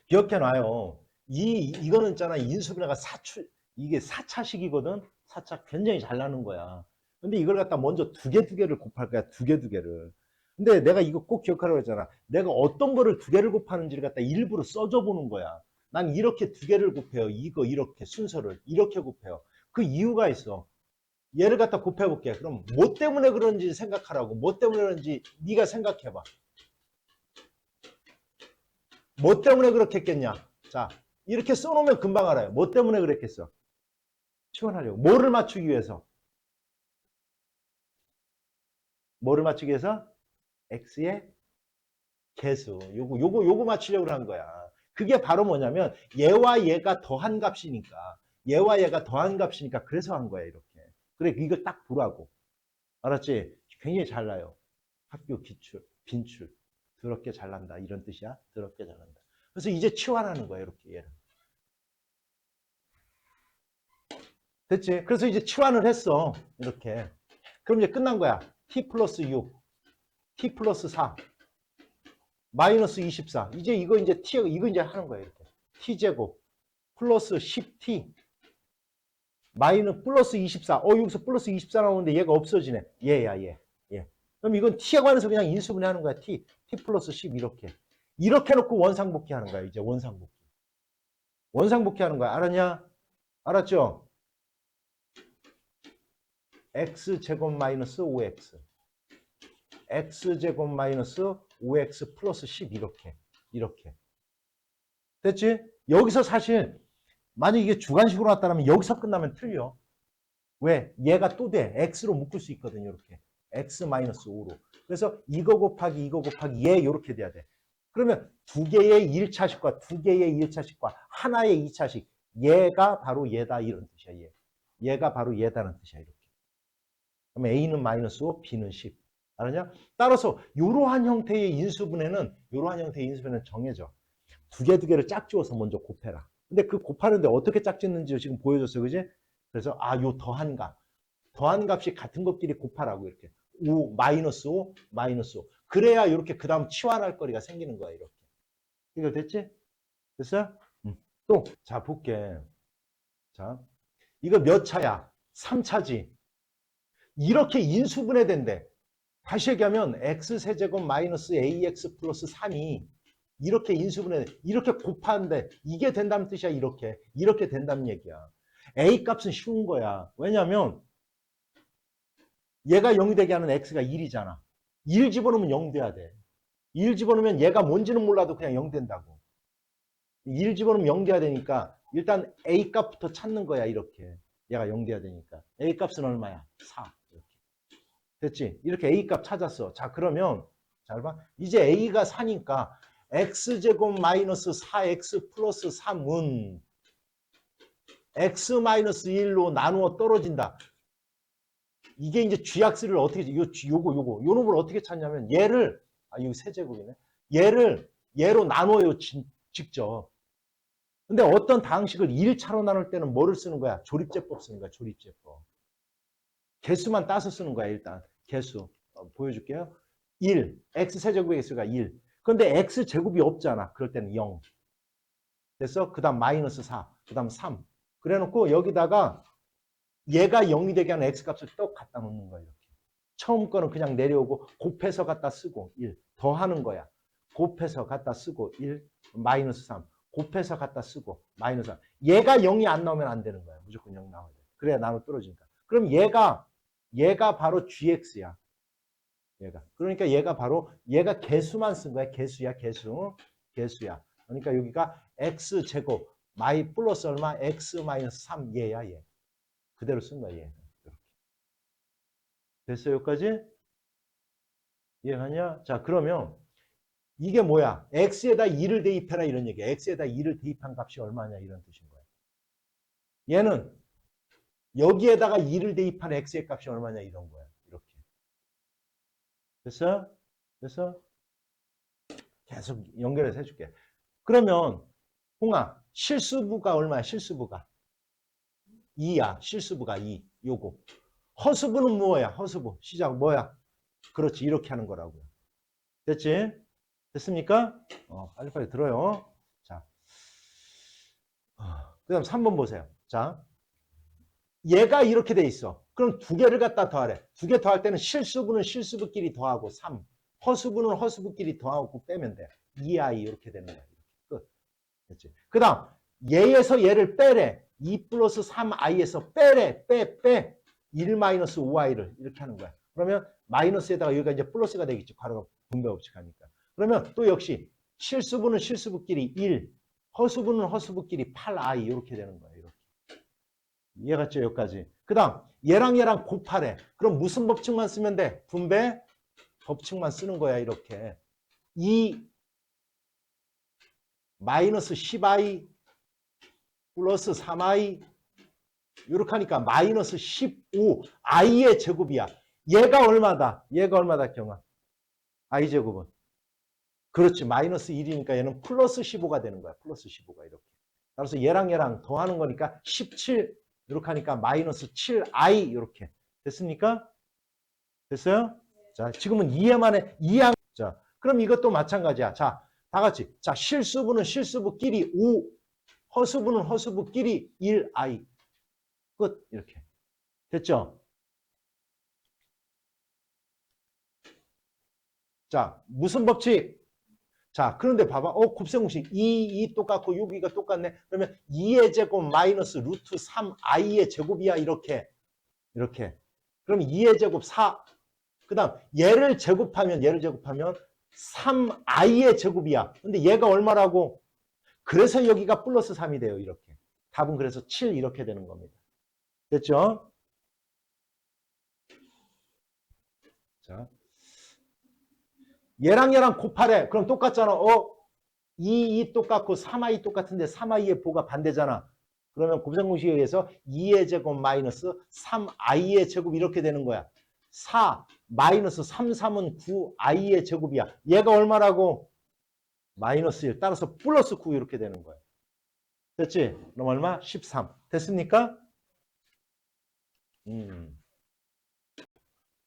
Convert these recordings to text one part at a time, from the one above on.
기억해놔요. 이거는 있잖아. 인수분해가 이게 4차식이거든? 4차 굉장히 잘 나는 거야. 근데 이걸 갖다 먼저 두 개를 곱할 거야. 두 개를. 근데 내가 이거 꼭 기억하라고 했잖아. 내가 어떤 거를 두 개를 곱하는지를 갖다 일부러 써줘 보는 거야. 난 이렇게 두 개를 곱해요. 이거 이렇게 순서를 이렇게 곱해요. 그 이유가 있어. 얘를 갖다 곱해볼게. 그럼 뭐 때문에 그런지 생각하라고. 뭐 때문에 그런지 네가 생각해봐. 뭐 때문에 그렇게 했겠냐? 자, 이렇게 써놓으면 금방 알아요. 뭐 때문에 그랬겠어? 치환하려고. 뭐를 맞추기 위해서? 뭐를 맞추기 위해서? x의 개수. 요거 맞추려고 한 거야. 그게 바로 뭐냐면 얘와 얘가 더한 값이니까. 얘와 얘가 더한 값이니까 그래서 한 거야, 이렇게. 그래, 이걸 딱 보라고. 알았지? 굉장히 잘 나요. 학교 기출, 빈출. 더럽게 잘난다. 이런 뜻이야. 더럽게 잘난다. 그래서 이제 치환하는 거야, 이렇게 얘를. 됐지? 그래서 이제 치환을 했어. 이렇게. 그럼 이제 끝난 거야. t 플러스 6, t 플러스 4, 마이너스 24. 이제 이거 이제 이거 이제 하는 거야, 이렇게. t제곱 플러스 10t 플러스 24. 여기서 플러스 24 나오는데 얘가 없어지네. 얘야, 얘. 얘. 그럼 이건 t에 관해서 그냥 인수분해 하는 거야. t 플러스 10 이렇게. 이렇게 놓고 원상복귀 하는 거야, 이제 원상복귀. 원상복귀 하는 거야. 알았냐? 알았죠? x제곱 마이너스 5x. x제곱 마이너스 5x 플러스 10 이렇게. 됐지? 여기서 사실 만약 이게 주관식으로 나타나면 여기서 끝나면 틀려. 왜? 얘가 또 돼. x로 묶을 수 있거든요. 이렇게. x 마이너스 5로. 그래서 이거 곱하기 얘 이렇게 돼야 돼. 그러면 두 개의 1차식과 두 개의 1차식과 하나의 2차식. 얘가 바로 얘다 이런 뜻이야. 얘가 바로 얘다는 뜻이야. 이렇게. 그럼 a는 마이너스 5, b는 10. 알았냐? 따라서 이러한 형태의 인수분해는 정해져. 두 개를 짝지어서 먼저 곱해라. 근데 그 곱하는데 어떻게 짝짓는지 지금 보여줬어. 그지? 그래서 요 더한 값이 같은 것끼리 곱하라고 이렇게. 5, 마이너스 5, 마이너스 5. 그래야 이렇게 그 다음 치환할 거리가 생기는 거야. 이렇게. 이거 됐지? 됐어요? 또, 자, 볼게. 자, 이거 몇 차야? 3차지. 이렇게 인수분해 된대. 다시 얘기하면 x세제곱 마이너스 ax 플러스 3이 이렇게 인수분해, 이렇게 곱하는데 이게 된다는 뜻이야. 이렇게 된다는 얘기야. a 값은 쉬운 거야. 왜냐하면 얘가 0이 되게 하는 x가 1이잖아. 1 집어넣으면 0 돼야 돼. 1 집어넣으면 얘가 뭔지는 몰라도 그냥 0 된다고. 1 집어넣으면 0 돼야 되니까 일단 a 값부터 찾는 거야. 이렇게. 얘가 0 돼야 되니까. a 값은 얼마야? 4. 이렇게. 됐지? 이렇게 a 값 찾았어. 자, 그러면 잘 봐. 이제 a가 4니까 x제곱 마이너스 4x 플러스 3은 x 마이너스 1로 나누어 떨어진다. 이게 이제 쥐약수를 어떻게, 요 놈을 어떻게 찾냐면 얘를, 이거 세제곱이네. 얘로 나눠요, 직접. 근데 어떤 방식을 1차로 나눌 때는 뭐를 쓰는 거야? 조립제법 쓰는 거야, 조립제법. 개수만 따서 쓰는 거야, 일단. 개수. 보여줄게요. 1. x세제곱의 개수가 1. 그런데 x제곱이 없잖아. 그럴 때는 0. 됐어? 그 다음 마이너스 4. 그 다음 3. 그래 놓고 여기다가 얘가 0이 되게 하는 x값을 또 갖다 놓는 거야. 이렇게. 처음 거는 그냥 내려오고 곱해서 갖다 쓰고 1. 더하는 거야. 곱해서 갖다 쓰고 1. 마이너스 3. 곱해서 갖다 쓰고 마이너스 3. 얘가 0이 안 나오면 안 되는 거야. 무조건 0 나와야 돼. 그래야 나눠 떨어지니까. 그럼 얘가 바로 gx야. 그러니까 얘가 개수만 쓴 거야. 개수야. 그러니까 여기가 x제곱 마이 플러스 얼마? x 마이너스 3 얘야. 얘. 그대로 쓴 거야. 얘. 이렇게. 됐어요? 여기까지? 이해하냐? 자, 그러면 이게 뭐야? x에다 2를 대입해라 이런 얘기야. x에다 2를 대입한 값이 얼마냐 이런 뜻인 거야. 얘는 여기에다가 2를 대입한 x의 값이 얼마냐 이런 거야. 이렇게. 됐어? 계속 연결해서 해줄게. 그러면 홍아, 실수부가 얼마야? 실수부가 2야. 실수부가 2. 요거. 허수부는 뭐야? 허수부. 시작 뭐야? 그렇지. 이렇게 하는 거라고요. 됐지? 됐습니까? 빨리빨리 들어요. 자, 그 다음 3번 보세요. 자, 얘가 이렇게 돼 있어. 그럼 두 개를 갖다 더하래. 두 개 더할 때는 실수분은 실수분끼리 더하고 3. 허수분은 허수분끼리 더하고 빼면 돼. 2i 이렇게 되는 거야. 끝. 됐지? 그 다음 얘에서 얘를 빼래. 2 플러스 3i에서 빼래. 빼. 1 마이너스 5i를 이렇게 하는 거야. 그러면 마이너스에다가 여기가 이제 플러스가 되겠지. 괄호가 분배 법칙 하니까. 그러면 또 역시 실수분은 실수분끼리 1, 허수분은 허수분끼리 8i 이렇게 되는 거야. 이렇게. 이해갔죠? 여기까지. 그 다음 얘랑 곱하래. 그럼 무슨 법칙만 쓰면 돼? 분배 법칙만 쓰는 거야. 이렇게. 2 마이너스 10i 플러스 3i 이렇게 하니까 마이너스 15i의 제곱이야. 얘가 얼마다? 얘가 얼마다 경아? i 제곱은. 그렇지. 마이너스 1이니까 얘는 플러스 15가 되는 거야. 플러스 15가 이렇게. 따라서 얘랑 더하는 거니까 17 이렇게 하니까 마이너스 7i 이렇게. 됐습니까? 됐어요? 자, 지금은 이해만 해. 이해한. 자, 그럼 이것도 마찬가지야. 자, 다 같이. 자, 실수분은 실수분끼리 5, 허수분은 허수분끼리 1i. 끝. 이렇게. 됐죠? 자, 무슨 법칙? 자, 그런데 봐봐. 곱셈공식 2 똑같고 6이가 똑같네. 그러면 2의 제곱 마이너스 루트 3i의 제곱이야. 이렇게. 이렇게. 그럼 2의 제곱 4. 그 다음 얘를 제곱하면 3i의 제곱이야. 근데 얘가 얼마라고? 그래서 여기가 플러스 3이 돼요. 이렇게. 답은 그래서 7 이렇게 되는 겁니다. 됐죠? 자, 얘랑 곱하래. 그럼 똑같잖아. 2 똑같고 3i 똑같은데 3i의 보가 반대잖아. 그러면 곱셈공식에 의해서 2의 제곱 마이너스 3i의 제곱 이렇게 되는 거야. 4 마이너스 3은 9i의 제곱이야. 얘가 얼마라고? 마이너스 1. 따라서 플러스 9 이렇게 되는 거야. 됐지? 그럼 얼마? 13. 됐습니까?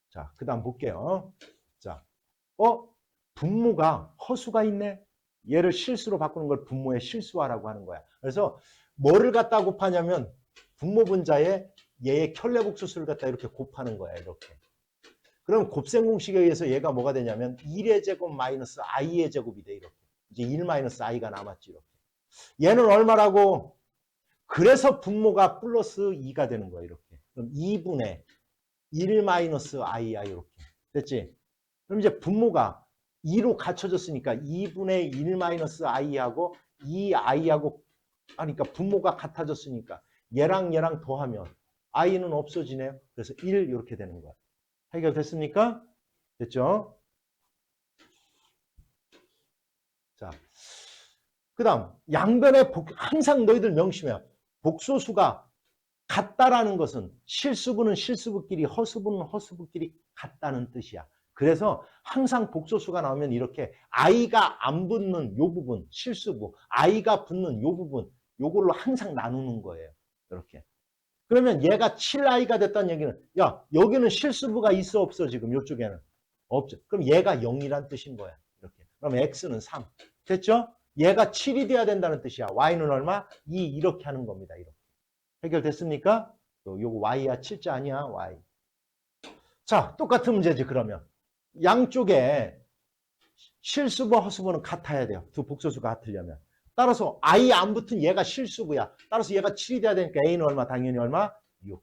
자, 그 다음 볼게요. 자, 분모가 허수가 있네. 얘를 실수로 바꾸는 걸 분모의 실수화라고 하는 거야. 그래서 뭐를 갖다 곱하냐면 분모 분자에 얘의 켤레복수수를 갖다 이렇게 곱하는 거야. 이렇게. 그럼 곱셈 공식에 의해서 얘가 뭐가 되냐면 1의 제곱 마이너스 i의 제곱이 돼. 이렇게. 이제 1 마이너스 i가 남았지. 이렇게. 얘는 얼마라고? 그래서 분모가 플러스 2가 되는 거야. 이렇게. 그럼 2분의 1 마이너스 i야. 이렇게. 됐지? 그럼 이제 분모가 2로 갖춰졌으니까 2분의 1 마이너스 i하고 2i하고 하니까 분모가 같아졌으니까 얘랑 더하면 i는 없어지네요. 그래서 1 이렇게 되는 거야. 해결됐습니까? 됐죠? 자, 그 다음 양변의 항상 너희들 명심해요. 복소수가 같다라는 것은 실수분은 실수분끼리 허수분은 허수분끼리 같다는 뜻이야. 그래서 항상 복소수가 나오면 이렇게 i가 안 붙는 요 부분 실수부, i가 붙는 요 부분 요걸로 항상 나누는 거예요. 이렇게. 그러면 얘가 7i가 됐다는 얘기는 야 여기는 실수부가 있어 없어 지금 이쪽에는 없죠. 그럼 얘가 0이란 뜻인 거야. 이렇게. 그럼 x는 3. 됐죠? 얘가 7이 돼야 된다는 뜻이야. y는 얼마? 2 이렇게 하는 겁니다. 이렇게. 해결됐습니까? 요거 y야 7자 아니야 y. 자 똑같은 문제지 그러면. 양쪽에 실수부 허수부는 같아야 돼요. 두 복소수가 같으려면. 따라서 i 안 붙은 얘가 실수부야. 따라서 얘가 7이 돼야 되니까 a는 얼마? 당연히 얼마? 6.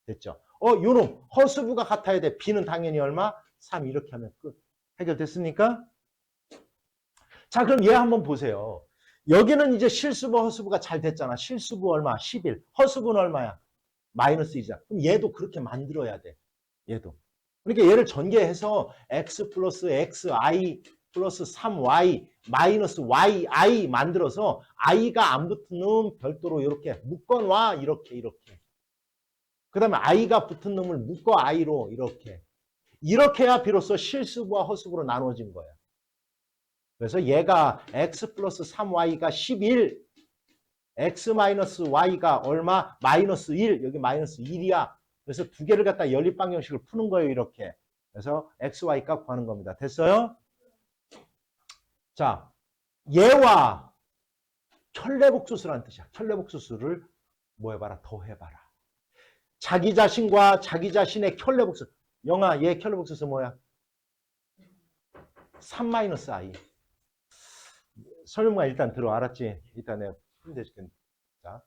됐죠? 요놈 허수부가 같아야 돼. b는 당연히 얼마? 3 이렇게 하면 끝. 해결됐습니까? 자 그럼 얘 한번 보세요. 여기는 이제 실수부 허수부가 잘 됐잖아. 실수부 얼마? 11. 허수부는 얼마야? 마이너스 2잖아. 그럼 얘도 그렇게 만들어야 돼. 얘도. 그러니까 얘를 전개해서 x 플러스 xi 플러스 3y 마이너스 yi 만들어서 i가 안 붙은 놈 별도로 이렇게 묶어놔. 이렇게. 그 다음에 i가 붙은 놈을 묶어 i로 이렇게 해야 비로소 실수부와 허수부로 나눠진 거야. 그래서 얘가 x 플러스 3y가 11 x 마이너스 y가 얼마? 마이너스 1 여기 마이너스 1이야. 그래서 두 개를 갖다 연립방정식을 푸는 거예요. 이렇게. 그래서 x, y 값 구하는 겁니다. 됐어요? 자, 얘와 켤레복소수라는 뜻이야. 켤레복소수를 뭐 해봐라? 더해봐라. 자기 자신과 자기 자신의 켤레복소수. 영아, 얘 켤레복소수 뭐야? 3-i. 설명만 일단 들어. 알았지? 일단 내가 힘내줄게. 자,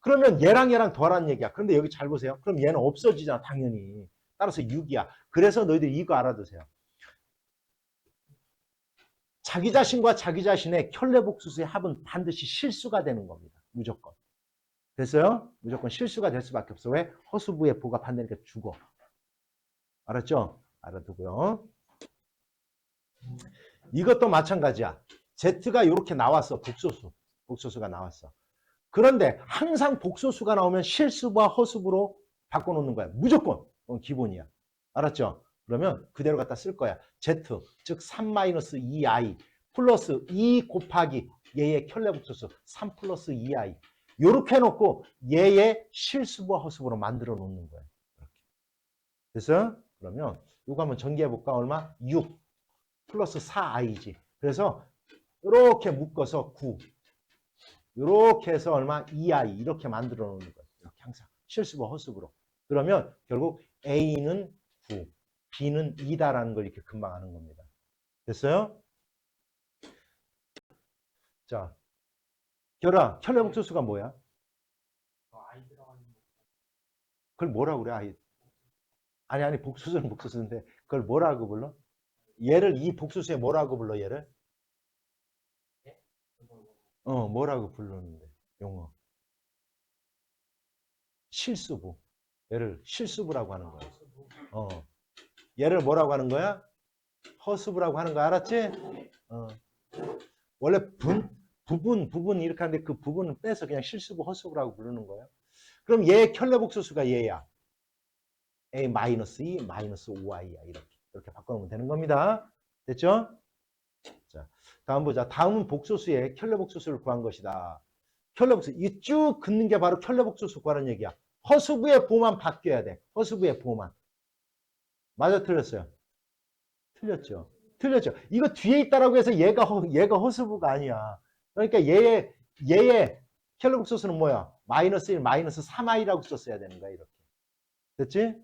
그러면 얘랑 얘랑 더하라는 얘기야. 그런데 여기 잘 보세요. 그럼 얘는 없어지잖아, 당연히. 따라서 6이야. 그래서 너희들 이거 알아두세요. 자기 자신과 자기 자신의 켤레복소수의 합은 반드시 실수가 되는 겁니다. 무조건. 됐어요? 무조건 실수가 될 수밖에 없어. 왜? 허수부의 보가 반대니까 죽어. 알았죠? 알아두고요. 이것도 마찬가지야. Z가 이렇게 나왔어. 복소수가 나왔어. 그런데 항상 복소수가 나오면 실수와 허수부로 바꿔놓는 거야. 무조건. 그건 기본이야. 알았죠? 그러면 그대로 갖다 쓸 거야. Z, 즉 3-2i 플러스 2 곱하기 얘의 켤레복소수 3 플러스 2i. 이렇게 해놓고 얘의 실수와 허수부로 만들어 놓는 거야. 이렇게. 됐어요? 그러면 이거 한번 전개해볼까? 얼마? 6 플러스 4i지. 그래서 이렇게 묶어서 9. 이렇게 해서 얼마? 2i. 이렇게 만들어 놓는 거예요. 이렇게 항상. 실수와 허수부로. 그러면 결국 A는 9, B는 2다라는 걸 이렇게 금방 아는 겁니다. 됐어요? 자, 결아, 켤레복소수가 뭐야? 그걸 뭐라고 그래? 아니, 복소수는 복소수인데 그걸 뭐라고 불러? 얘를 이 복소수에 뭐라고 불러, 얘를? 뭐라고 부르는데, 용어. 실수부. 얘를 실수부라고 하는 거야. 얘를 뭐라고 하는 거야? 허수부라고 하는 거 알았지? 원래 부분 이렇게 하는데 그 부분은 빼서 그냥 실수부, 허수부라고 부르는 거예요. 그럼 얘의 켤레복소수가 얘야. A-2, -5i야. 이렇게 바꿔놓으면 되는 겁니다. 됐죠? 자, 다음 보자. 다음은 복소수의 켤레복소수를 구한 것이다. 켤레복소. 이 쭉 긋는 게 바로 켤레복소수 구하는 얘기야. 허수부의 보만 바뀌어야 돼. 허수부의 보만. 맞아, 틀렸어요? 틀렸죠. 틀렸죠. 이거 뒤에 있다라고 해서 얘가 허수부가 아니야. 그러니까 얘의 켈로복소수는 뭐야? 마이너스 1, 마이너스 3i라고 썼어야 되는 거야, 이렇게. 됐지?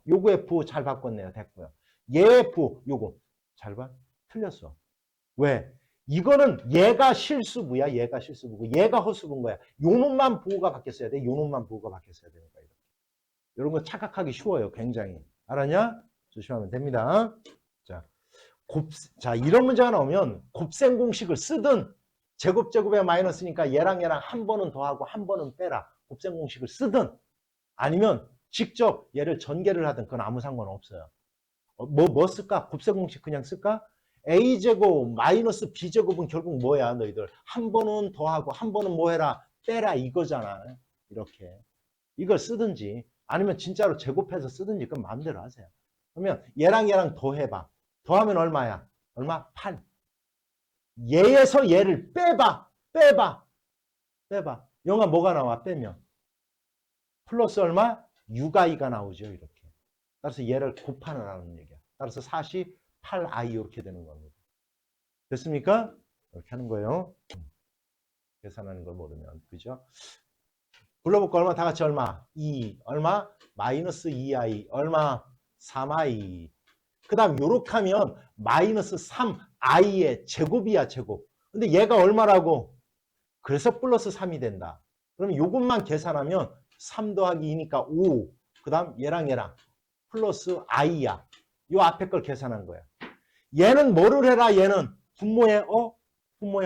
요거의 부 잘 바꿨네요. 됐고요. 얘의 부, 요거. 잘 봐? 틀렸어. 왜? 이거는 얘가 실수부야, 얘가 실수부고, 얘가 허수부인 거야. 요 놈만 부호가 바뀌었어야 돼, 요 놈만 부호가 바뀌었어야 되는 거야, 이렇게. 이런 거 착각하기 쉬워요, 굉장히. 알았냐? 조심하면 됩니다. 자, 이런 문제가 나오면 곱셈 공식을 쓰든 제곱에 마이너스니까 얘랑 한 번은 더하고 한 번은 빼라. 곱셈 공식을 쓰든 아니면 직접 얘를 전개를 하든 그건 아무 상관없어요. 뭐 쓸까? 곱셈 공식 그냥 쓸까? A제곱 마이너스 B제곱은 결국 뭐야 너희들? 한 번은 더하고 한 번은 뭐 해라? 빼라 이거잖아. 이렇게. 이걸 쓰든지 아니면 진짜로 제곱해서 쓰든지 그건 마음대로 하세요. 그러면 얘랑 더해봐. 더하면 얼마야? 얼마? 8. 얘에서 얘를 빼봐. 영아 뭐가 나와? 빼면. 플러스 얼마? 6i가 나오죠. 이렇게. 따라서 얘를 곱하는 얘기야. 따라서 48i 이렇게 되는 겁니다. 됐습니까? 이렇게 하는 거예요. 계산하는 걸 모르면. 그죠? 불러볼까? 얼마? 다 같이 얼마? 2. 얼마? 마이너스 2i. 얼마? 3i. 그 다음 요렇게 하면 마이너스 3i의 제곱이야, 제곱. 근데 얘가 얼마라고? 그래서 플러스 3이 된다. 그러면 요것만 계산하면 3 더하기 2니까 5. 그 다음 얘랑 플러스 i야. 요 앞에 걸 계산한 거야. 얘는 뭐를 해라? 얘는 분모의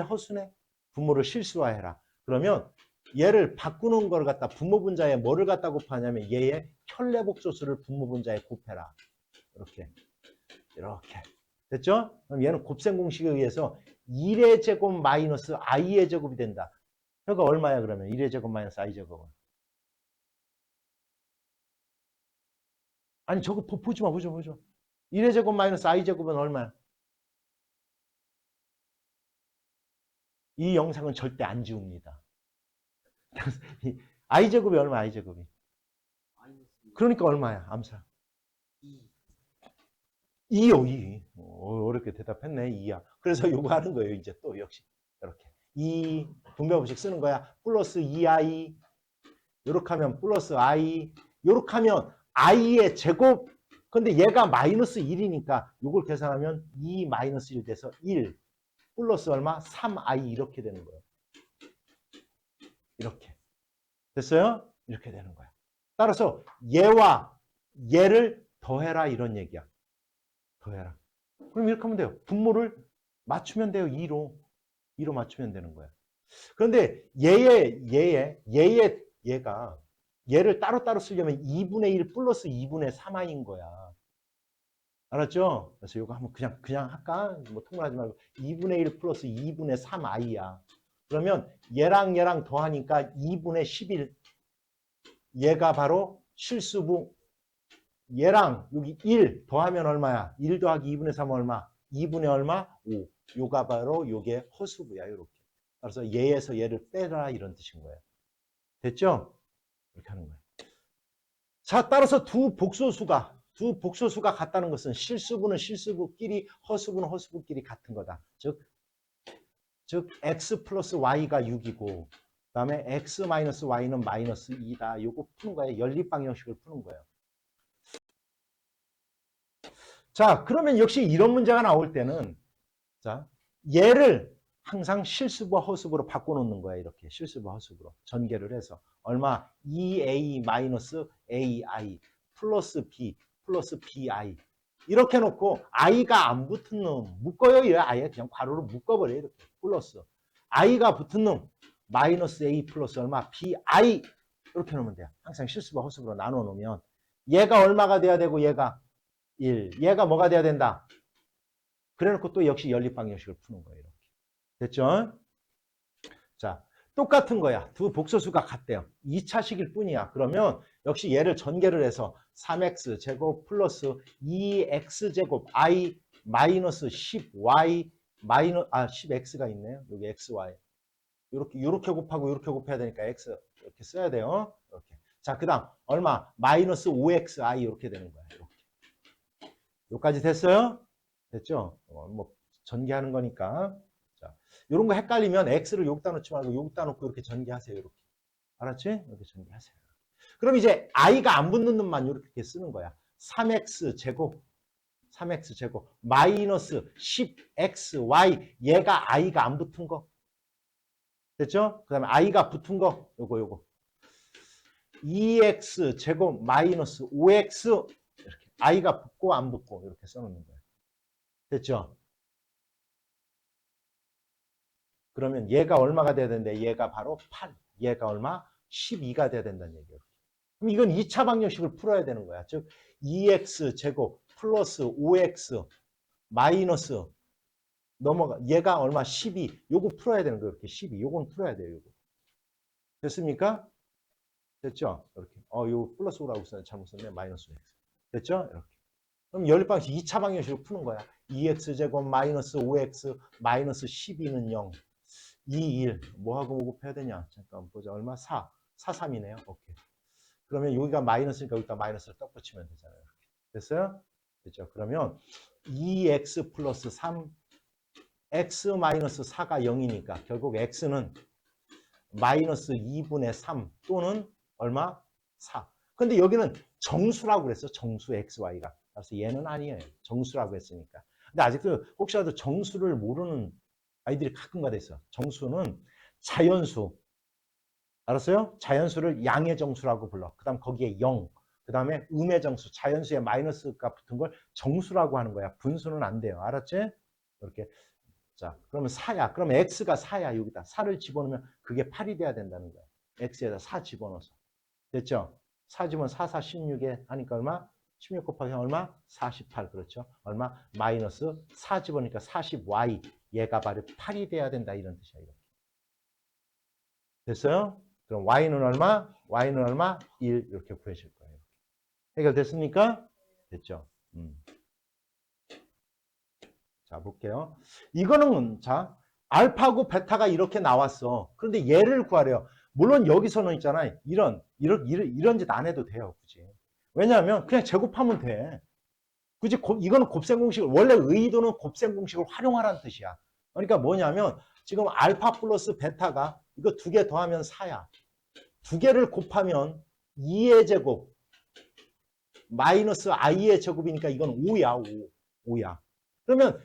허수네? 분모를 실수화해라. 그러면 얘를 바꾸는 걸 갖다 분모분자에 뭐를 갖다 곱하냐면 얘의 켤레복소수를 분모분자에 곱해라. 이렇게. 됐죠? 그럼 얘는 곱셈 공식에 의해서 1의 제곱 마이너스 i의 제곱이 된다. 그러니까 얼마야 그러면? 1의 제곱 마이너스 i 제곱은. 아니 저거 보지 마. 1의 제곱 마이너스 i 제곱은 얼마야? 이 영상은 절대 안 지웁니다. i 제곱이 얼마? i 제곱이. 그러니까 얼마야? 암사. 2요, 2. 어렵게 대답했네, 2야. 그래서 요거 하는 거예요, 이제 또 역시. 이렇게. 2 분배법칙 쓰는 거야. 플러스 2i 요렇게 하면 플러스 i 요렇게 하면 i의 제곱 근데 얘가 마이너스 1이니까 요걸 계산하면 2 마이너스 1 돼서 1 플러스 얼마? 3i 이렇게 되는 거예요. 이렇게. 됐어요? 이렇게 되는 거야. 따라서 얘와 얘를 더해라 이런 얘기야. 더해라. 그럼 이렇게 하면 돼요. 분모를 맞추면 돼요. 2로. 2로 맞추면 되는 거야. 그런데 얘가 얘를 따로따로 쓰려면 2분의 1 플러스 2분의 3i인 거야. 알았죠? 그래서 이거 한번 그냥 할까? 뭐 통분하지 말고 2분의 1 플러스 2분의 3i야. 그러면 얘랑 더하니까 2분의 11. 얘가 바로 실수부. 얘랑 여기 1 더하면 얼마야? 1 더하기 2분의 3은 얼마? 2분의 얼마? 5. 요가 바로 요게 허수부야. 이렇게. 그래서 얘에서 얘를 빼라 이런 뜻인 거예요. 됐죠? 이렇게 하는 거예요. 자, 따라서 두 복소수가 같다는 것은 실수부는 실수부끼리 허수부는 허수부끼리 같은 거다. 즉 x 플러스 y가 6이고 그다음에 x 마이너스 y는 마이너스 2다. 요거 푸는 거예요. 연립방정식을 푸는 거예요. 자, 그러면 역시 이런 문제가 나올 때는 자, 얘를 항상 실수부와 허수부로 바꿔놓는 거야. 이렇게 실수부와 허수부로 전개를 해서 얼마? 2a 마이너스 ai 플러스 b 플러스 bi 이렇게 놓고 i가 안 붙은 놈 묶어요. 이래 아예 그냥 괄호로 묶어버려. 이렇게 플러스 i가 붙은 놈 마이너스 a 플러스 얼마? bi 이렇게 놓으면 돼요. 항상 실수부와 허수부로 나눠 놓으면 얘가 얼마가 돼야 되고 얘가 1 얘가 뭐가 돼야 된다. 그래 놓고 또 역시 연립방정식을 푸는 거예요. 이렇게. 됐죠? 자, 똑같은 거야. 두 복소수가 같대요. 2차식일 뿐이야. 그러면 역시 얘를 전개를 해서 3x 제곱 플러스 2x제곱 i 마이너스 10y 마이너스 10x가 있네요. 여기 xy. 요렇게 곱하고 요렇게 곱해야 되니까 x 이렇게 써야 돼요. 이렇게. 자, 그다음 얼마? 마이너스 5xi 이렇게 되는 거야. 이렇게. 여기까지 됐어요? 됐죠? 뭐 전개하는 거니까. 자, 이런 거 헷갈리면 x를 여기다 놓지 말고 여기다 놓고 이렇게 전개하세요. 이렇게. 알았지? 이렇게 전개하세요. 그럼 이제 i가 안 붙는 놈만 이렇게 쓰는 거야. 3x 제곱 마이너스 10xy 얘가 i가 안 붙은 거. 됐죠? 그 다음에 i가 붙은 거 요거 2x 제곱 마이너스 5x 이렇게 i가 붙고 안 붙고 이렇게 써놓는 거예요. 됐죠? 그러면 얘가 얼마가 돼야 되는데 얘가 바로 8. 얘가 얼마? 12가 돼야 된다는 얘기예요. 그럼 이건 2차 방정식을 풀어야 되는 거야. 즉 2x 제곱 플러스 5x 마이너스 넘어가 얘가 얼마? 12. 요거 풀어야 되는 거예요. 이렇게 12. 요건 풀어야 돼요. 요거. 됐습니까? 됐죠? 이렇게. 요 플러스 5라고 썼네. 잘못 썼네. 마이너스 5x. 됐죠? 이렇게. 그럼 연립방식 2차 방정식을 푸는 거야. 2x제곱 마이너스 5x 마이너스 12는 0. 2, 1. 뭐하고 뭐 곱해야 되냐? 잠깐 보자. 얼마? 4. 4, 3이네요. 오케이. 그러면 여기가 마이너스니까 여기다 마이너스를 딱 붙이면 되잖아요. 이렇게. 됐어요? 됐죠? 그러면 2x 플러스 3, x 마이너스 4가 0이니까 결국 x는 마이너스 2분의 3 또는 얼마? 4. 근데 여기는 정수라고 그랬어. 정수 xy가. 그래서 얘는 아니에요. 정수라고 했으니까. 근데 아직도 혹시라도 정수를 모르는 아이들이 가끔가다 있어. 정수는 자연수. 알았어요? 자연수를 양의 정수라고 불러. 그 다음 거기에 0. 그 다음에 음의 정수. 자연수에 마이너스가 붙은 걸 정수라고 하는 거야. 분수는 안 돼요. 알았지? 이렇게. 자, 그러면 4야. 그러면 x가 4야. 여기다. 4를 집어넣으면 그게 8이 돼야 된다는 거야. x에다 4 집어넣어서. 됐죠? 4 집어넣으면 4, 4, 16에 하니까 얼마? 16 곱하기 얼마? 48. 그렇죠? 얼마? 마이너스 4 집어넣으니까 40y. 얘가 바로 8이 돼야 된다. 이런 뜻이야. 이렇게. 됐어요? 그럼 y는 얼마? y는 얼마? 1. 이렇게 구해질 거예요. 해결됐습니까? 됐죠? 자, 볼게요. 이거는, 자, 알파고 베타가 이렇게 나왔어. 그런데 얘를 구하래요. 물론 여기서는 있잖아. 이런 짓 안 해도 돼요. 굳이. 왜냐하면 그냥 제곱하면 돼. 굳이 이거는 곱셈 공식을, 원래 의도는 곱셈 공식을 활용하라는 뜻이야. 그러니까 뭐냐면 지금 알파 플러스 베타가 이거 두 개 더하면 4야. 두 개를 곱하면 2의 제곱 마이너스 i의 제곱이니까 이건 5야. 5야. 그러면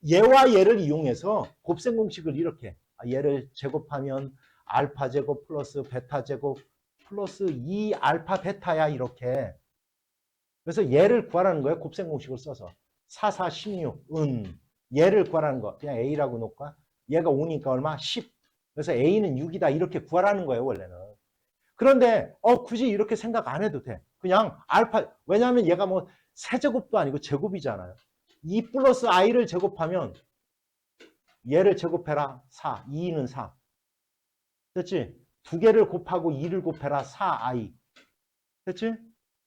얘와 얘를 이용해서 곱셈 공식을 이렇게 얘를 제곱하면 알파 제곱 플러스 베타 제곱 플러스 2알파 베타야 이렇게. 그래서 얘를 구하라는 거예요. 곱셈 공식을 써서. 4, 4, 16, 얘를 구하라는 거. 그냥 A라고 놓을까? 얘가 5니까 얼마? 10. 그래서 A는 6이다. 이렇게 구하라는 거예요, 원래는. 그런데 굳이 이렇게 생각 안 해도 돼. 그냥 알파, 왜냐하면 얘가 뭐 세제곱도 아니고 제곱이잖아요. 2 플러스 i를 제곱하면 얘를 제곱해라. 4. 2는 4. 됐지? 두 개를 곱하고 2를 곱해라. 4i. 됐지?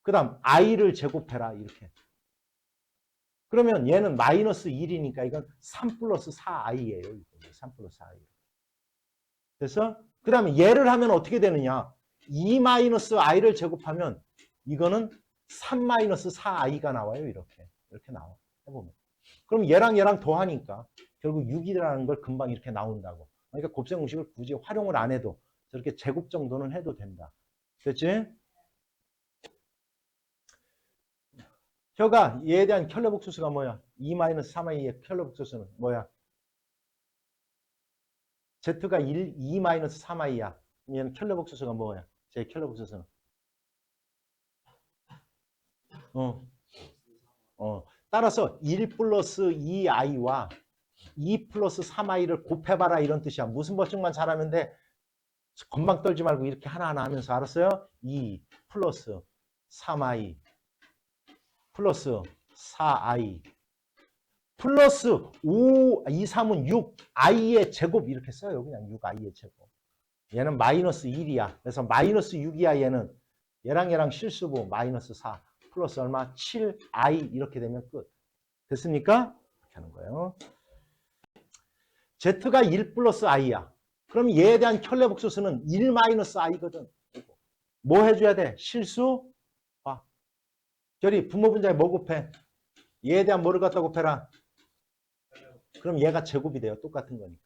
그 다음 i를 제곱해라. 이렇게. 그러면 얘는 마이너스 1이니까 이건 3 플러스 4i예요. 3 플러스 4i. 그래서 그 다음에 얘를 하면 어떻게 되느냐. 2 마이너스 i를 제곱하면 이거는 3 마이너스 4i가 나와요. 이렇게 나와. 해보면. 그럼 얘랑 더하니까 결국 6이라는 걸 금방 이렇게 나온다고. 그러니까 곱셈 공식을 굳이 활용을 안 해도 저렇게 제곱 정도는 해도 된다. 됐지? 혀가 얘에 대한 켤레복수수가 뭐야? 2-3i의 켤레복수수는 뭐야? z가 2-3i야. 얘는 켤레복수수가 뭐야? 제 켤레복수수는. 따라서 1 플러스 2i와 2 플러스 3i를 곱해봐라 이런 뜻이야. 무슨 법칙만 잘하면 돼. 건방 떨지 말고 이렇게 하나하나 하면서 알았어요? 2 플러스 3i 플러스 4i 플러스 5, 2, 3은 6, i의 제곱 이렇게 써요. 그냥 6i의 제곱. 얘는 마이너스 1이야. 그래서 마이너스 6이야 얘는. 얘랑 실수고 마이너스 4 플러스 얼마? 7i 이렇게 되면 끝. 됐습니까? 이렇게 하는 거예요. z가 1 플러스 i야. 그럼 얘에 대한 켤레복수수는 1 마이너스 i거든. 뭐 해줘야 돼? 실수? 봐. 결이 분모 분자에 뭐 곱해? 얘에 대한 뭐를 갖다 곱해라? 그럼 얘가 제곱이 돼요. 똑같은 거니까.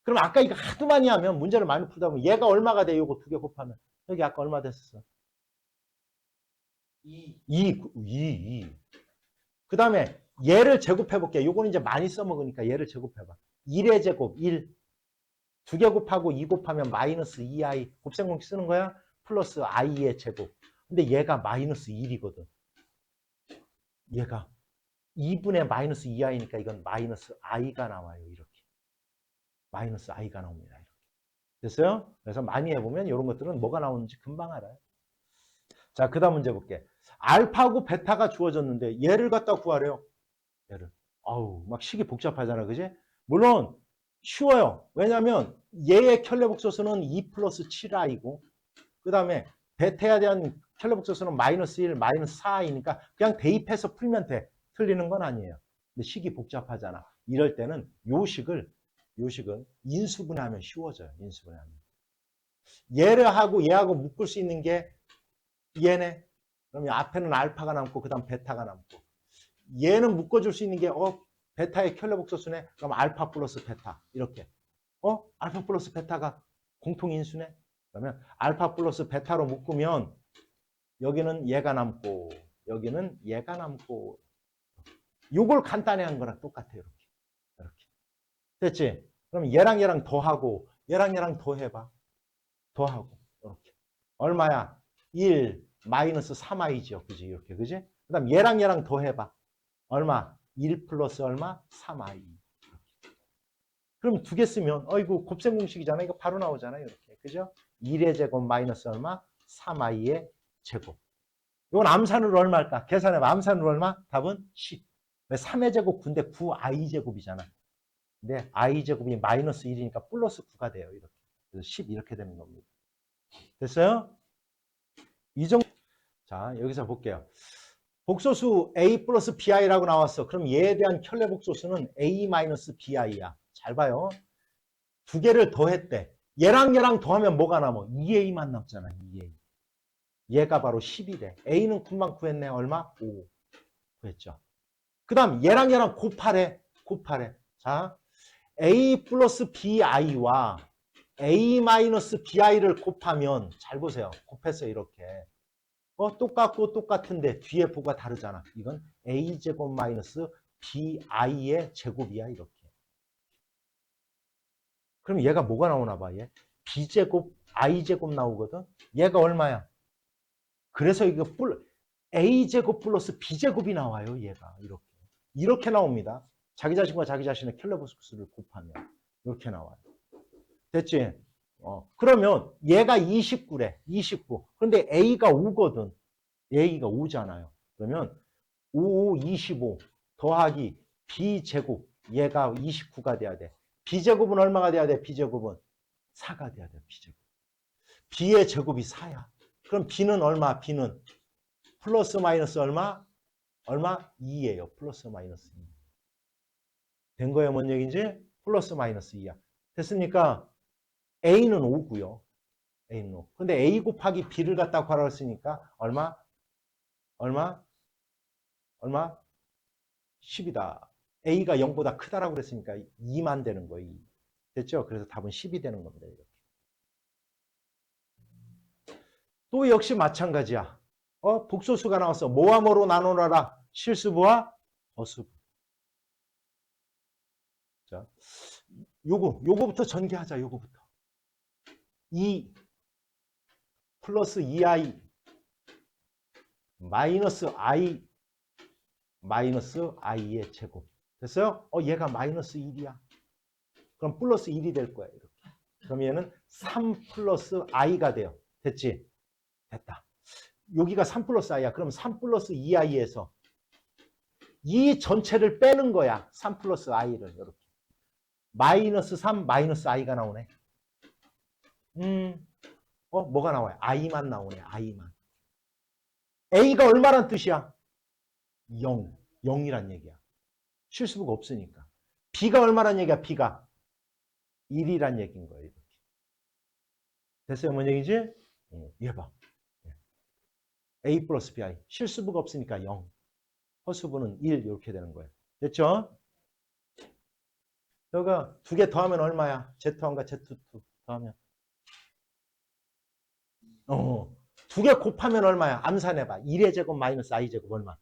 그럼 아까 이거 하도 많이 하면 문제를 많이 풀다 보면 얘가 얼마가 돼요? 이거 두 개 곱하면. 여기 아까 얼마 됐었어? 2. 그 다음에 얘를 제곱해볼게. 요거는 이제 많이 써먹으니까 얘를 제곱해봐. 1의 제곱, 1. 두 개 곱하고 2 곱하면 마이너스 2i. 곱셈 공식 쓰는 거야? 플러스 i의 제곱. 근데 얘가 마이너스 1이거든. 얘가 2분의 마이너스 2i니까 이건 마이너스 i가 나와요. 이렇게. 마이너스 i가 나옵니다. 이렇게. 됐어요? 그래서 많이 해보면 이런 것들은 뭐가 나오는지 금방 알아요. 자, 그 다음 문제 볼게. 알파하고 베타가 주어졌는데 얘를 갖다 구하래요. 얘를. 아우, 막 식이 복잡하잖아. 그지? 물론 쉬워요. 왜냐하면 얘의 켤레복소수는 2 플러스 7i고 그 다음에 베타에 대한 켤레복소수는 마이너스 1, 마이너스 4i니까 그냥 대입해서 풀면 돼. 틀리는 건 아니에요. 근데 식이 복잡하잖아. 이럴 때는 요식은 인수분해하면 쉬워져요. 인수분해하면. 얘를 하고 얘하고 묶을 수 있는 게 얘네. 그러면 앞에는 알파가 남고 그 다음 베타가 남고. 얘는 묶어줄 수 있는 게 베타의 켤레복소수네. 그럼 알파 플러스 베타. 이렇게. 알파 플러스 베타가 공통인수네. 그러면 알파 플러스 베타로 묶으면 여기는 얘가 남고 여기는 얘가 남고 요걸 간단히 한 거랑 똑같아요. 이렇게. 됐지? 그럼 얘랑 더하고 얘랑 더해봐. 더하고 이렇게. 얼마야? 1 마이너스 3i죠. 그지? 이렇게. 그지? 그 다음 얘랑 더해봐. 얼마? 1 플러스 얼마? 3i. 이렇게. 그럼 두 개 쓰면 이거 곱셈 공식이잖아. 이거 바로 나오잖아요. 이렇게. 그죠? 1의 제곱 마이너스 얼마? 3i의 제곱. 이건 암산으로 얼마일까? 계산해봐. 암산으로 얼마? 답은 10. 왜 3의 제곱 9인데 9i 제곱이잖아. 근데 i 제곱이 마이너스 1이니까 플러스 9가 돼요. 이렇게. 그래서 10 이렇게 되는 겁니다. 됐어요? 이 정도. 자, 여기서 볼게요. 복소수 a 플러스 bi라고 나왔어. 그럼 얘에 대한 켤레복소수는 a 마이너스 bi야. 잘 봐요. 두 개를 더했대. 얘랑 더하면 뭐가 남아? 2a만 남잖아. 2a. 얘가 바로 10이래. a는 금방 구했네. 얼마? 5 구했죠. 그 다음 얘랑 곱하래. 자, a 플러스 bi와 a 마이너스 bi를 곱하면 잘 보세요. 곱했어요. 이렇게. 똑같고 똑같은데 뒤에 부가 다르잖아. 이건 a제곱 마이너스 bi의 제곱이야. 이렇게. 그럼 얘가 뭐가 나오나 봐. 얘 b제곱 i제곱 나오거든. 얘가 얼마야? 그래서 이거 a제곱 플러스 b제곱이 나와요. 얘가 이렇게 나옵니다. 자기 자신과 자기 자신의 킬러브수를 곱하면 이렇게 나와요. 됐지? 그러면 얘가 29래. 29. 그런데 a가 5거든. a가 5잖아요. 그러면 5, 25 더하기 b제곱. 얘가 29가 돼야 돼. b제곱은 얼마가 돼야 돼? b제곱은 4가 돼야 돼. b제곱. b의 제곱이 4야. 그럼 b는 얼마? b는 플러스 마이너스 얼마? 얼마? 2예요. 플러스 마이너스 2. 된 거예요. 뭔 얘기인지? 플러스 마이너스 2야. 됐습니까? a는 5고요. a는 5. 근데 a 곱하기 b를 갖다 구하라고 했으니까 얼마? 얼마? 얼마? 10이다. a가 0보다 크다라고 그랬으니까 2만 되는 거예요. 2. 됐죠? 그래서 답은 10이 되는 겁니다. 이렇게. 또 역시 마찬가지야. 복소수가 나왔어. 뭐와 뭐로 나누라라? 실수부와 허수부. 자, 요거부터 전개하자. 요거부터. 2 플러스 2i 마이너스 i 마이너스 i의 제곱. 됐어요? 얘가 마이너스 1이야. 그럼 플러스 1이 될 거야. 이렇게. 그럼 얘는 3 플러스 i가 돼요. 됐지? 됐다. 여기가 3 플러스 i야. 그럼 3 플러스 2i에서 이 전체를 빼는 거야. 3 플러스 i를 이렇게. 마이너스 3 마이너스 i가 나오네. 뭐가 나와요? i만 나오네. i만. a가 얼마란 뜻이야? 0. 0이란 얘기야. 실수부가 없으니까. b가 얼마란 얘기야? b가 1이란 얘기인 거예요. 이렇게. 됐어요? 뭔 얘기지? 얘 봐. a 플러스 bi. 실수부가 없으니까 0. 허수부는 1 이렇게 되는 거예요. 됐죠? 여기가 두 개 더하면 얼마야? Z1과 Z2 더하면. 두 개 곱하면 얼마야? 암산해봐. 1의 제곱 마이너스 i의 제곱 얼마?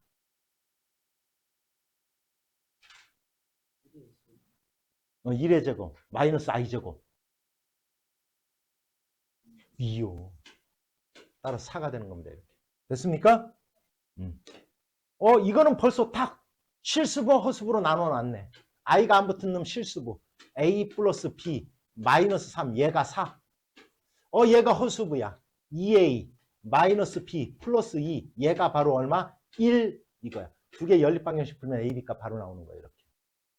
1의 제곱 마이너스 i 제곱 2요. 따라서 4가 되는 겁니다. 이렇게. 됐습니까? 이거는 벌써 딱 실수부 허수부로 나눠놨네. i가 안 붙은 놈 실수부. a 플러스 b 마이너스 3 얘가 4. 얘가 허수부야. 2a 마이너스 b 플러스 2 얘가 바로 얼마? 1 이거야. 두 개 연립방정식 풀면 a, b값 바로 나오는 거야. 이렇게.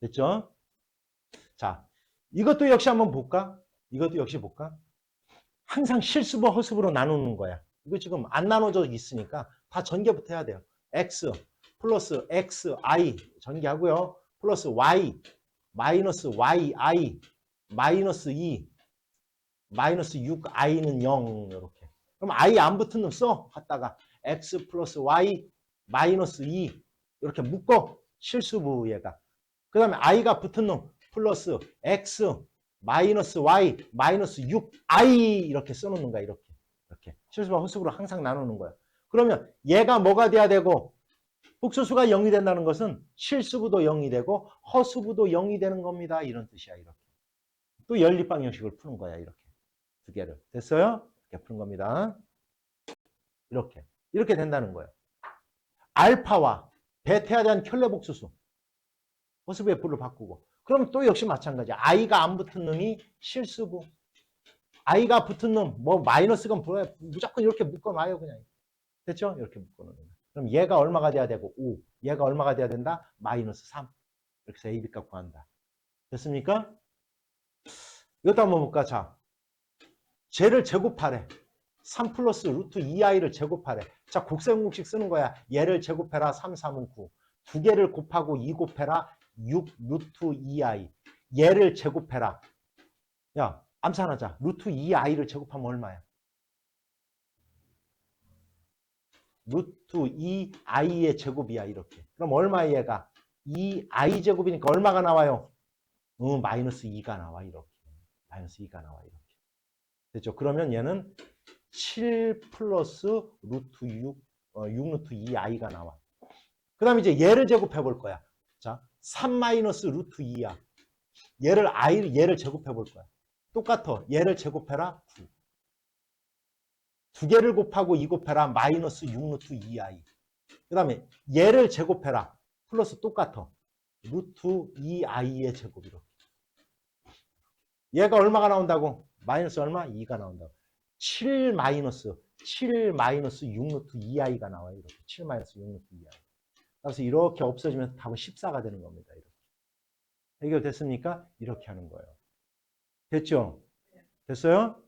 됐죠? 자, 이것도 역시 한번 볼까? 이것도 역시 볼까? 항상 실수부 허수부로 나누는 거야. 이거 지금 안 나눠져 있으니까 다 전개부터 해야 돼요. x 플러스 xi 전개하고요. 플러스 y 마이너스 yi 마이너스 2 마이너스 6i는 0 이렇게. 그럼 i 안 붙은 놈 써. 갖다가 x 플러스 y 마이너스 2 이렇게 묶어. 실수부 얘가. 그 다음에 i가 붙은 놈 플러스 x 마이너스 y 마이너스 6i 이렇게 써놓는 거야. 이렇게. 실수와 허수부로 항상 나누는 거야. 그러면 얘가 뭐가 돼야 되고 복소수가 0이 된다는 것은 실수부도 0이 되고 허수부도 0이 되는 겁니다. 이런 뜻이야. 이렇게. 또 연립방정식을 푸는 거야. 이렇게. 두 개를. 됐어요? 이렇게 푸는 겁니다. 이렇게 된다는 거예요. 알파와 베타에 대한 켤레 복소수. 허수부의 부를 바꾸고. 그럼 또 역시 마찬가지야. i가 안 붙은 놈이 실수부. i가 붙은 놈, 마이너스건 무조건 이렇게 묶어놔요, 그냥. 됐죠? 이렇게 묶어놓는 거예요. 그럼 얘가 얼마가 돼야 되고, 5. 얘가 얼마가 돼야 된다? 마이너스 3. 이렇게 해서 AB값 구한다. 됐습니까? 이것도 한번 볼까? 자, 쟤를 제곱하래. 3 플러스 루트 2i를 제곱하래. 자, 곱셈공식 쓰는 거야. 얘를 제곱해라. 3, 3은 9. 두 개를 곱하고 2 곱해라. 6 루트 2i. 얘를 제곱해라. 야, 암산하자. 루트 2i를 제곱하면 얼마야? 루트 2i의 제곱이야. 이렇게. 그럼 얼마야 얘가? 2i 제곱이니까 얼마가 나와요? 마이너스 2가 나와, 이렇게. 마이너스 2가 나와, 이렇게. 됐죠? 그러면 얘는 7 플러스 루트 6, 6 루트 2i가 나와. 그 다음에 이제 얘를 제곱해 볼 거야. 자, 3 마이너스 루트 2야. 얘를 제곱해 볼 거야. 똑같아. 얘를 제곱해라. 9. 두 개를 곱하고 2 곱해라. 마이너스 6 루트 2i. 그 다음에 얘를 제곱해라. 플러스 똑같아. 루트 2i의 제곱 이렇게. 얘가 얼마가 나온다고? 마이너스 얼마? 2가 나온다고. 7 마이너스 6 루트 2i가 나와요. 이렇게. 7 마이너스 6 루트 2i. 그래서 이렇게 없어지면 답은 14가 되는 겁니다. 이렇게. 해결됐습니까? 이렇게 하는 거예요. 됐죠? 됐어요?